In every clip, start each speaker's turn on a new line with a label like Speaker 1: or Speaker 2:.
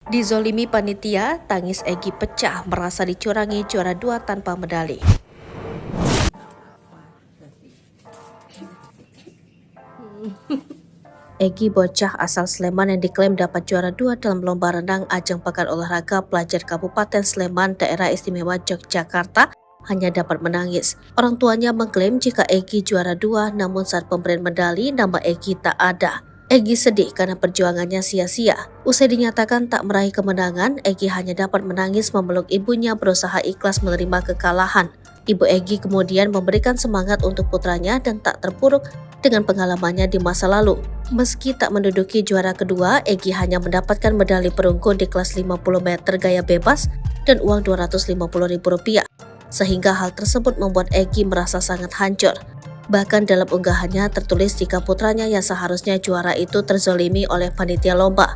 Speaker 1: Dizolimi panitia, tangis Egy pecah merasa dicurangi juara 2 tanpa medali. Egy bocah asal Sleman yang diklaim dapat juara 2 dalam lomba renang ajang Pekan Olahraga Pelajar Kabupaten Sleman, Daerah Istimewa Yogyakarta, hanya dapat menangis. Orang tuanya mengklaim jika Egy juara 2, namun saat pemberian medali nama Egy tak ada. Egy sedih karena perjuangannya sia-sia. Usai dinyatakan tak meraih kemenangan, Egy hanya dapat menangis memeluk ibunya berusaha ikhlas menerima kekalahan. Ibu Egy kemudian memberikan semangat untuk putranya dan tak terpuruk dengan pengalamannya di masa lalu. Meski tak menduduki juara kedua, Egy hanya mendapatkan medali perunggu di kelas 50 meter gaya bebas dan uang Rp250.000. Sehingga hal tersebut membuat Egy merasa sangat hancur. Bahkan dalam unggahannya tertulis jika putranya yang seharusnya juara itu terzolimi oleh panitia lomba.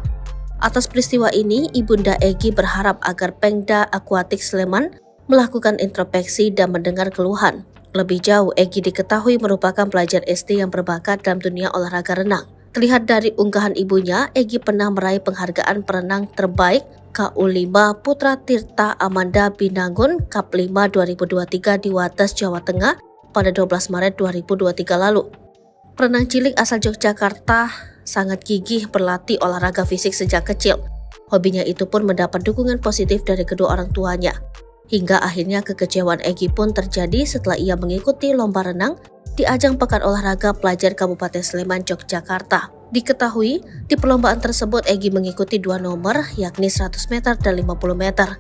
Speaker 1: Atas peristiwa ini, Ibunda Egy berharap agar Pengda Aquatic Sleman melakukan introspeksi dan mendengar keluhan. Lebih jauh, Egy diketahui merupakan pelajar SD yang berbakat dalam dunia olahraga renang. Terlihat dari unggahan ibunya, Egy pernah meraih penghargaan perenang terbaik KU5 Putra Tirta Amanda Binangun Cup 5 2023 di Wates, Jawa Tengah pada 12 Maret 2023 lalu. Perenang cilik asal Yogyakarta sangat gigih berlatih olahraga fisik sejak kecil. Hobinya itu pun mendapat dukungan positif dari kedua orang tuanya. Hingga akhirnya kekecewaan Egy pun terjadi setelah ia mengikuti lomba renang di ajang Pekan Olahraga Pelajar Kabupaten Sleman, Yogyakarta. Diketahui, di perlombaan tersebut Egy mengikuti 2 nomor, yakni 100 meter dan 50 meter.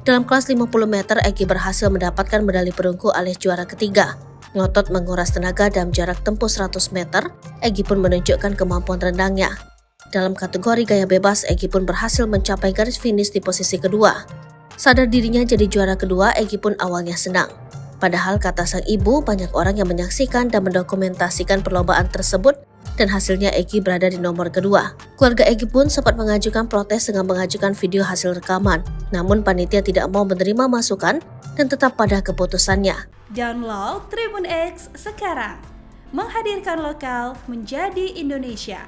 Speaker 1: Dalam kelas 50 meter, Egy berhasil mendapatkan medali perunggu alias juara ketiga. Ngotot menguras tenaga dalam jarak tempuh 100 meter, Egy pun menunjukkan kemampuan renangnya. Dalam kategori gaya bebas, Egy pun berhasil mencapai garis finish di posisi kedua. Sadar dirinya jadi juara kedua, Egy pun awalnya senang. Padahal kata sang ibu, banyak orang yang menyaksikan dan mendokumentasikan perlombaan tersebut dan hasilnya Egy berada di nomor kedua. Keluarga Egy pun sempat mengajukan protes dengan mengajukan video hasil rekaman. Namun panitia tidak mau menerima masukan dan tetap pada keputusannya.
Speaker 2: Download Tribun X sekarang, menghadirkan lokal menjadi Indonesia.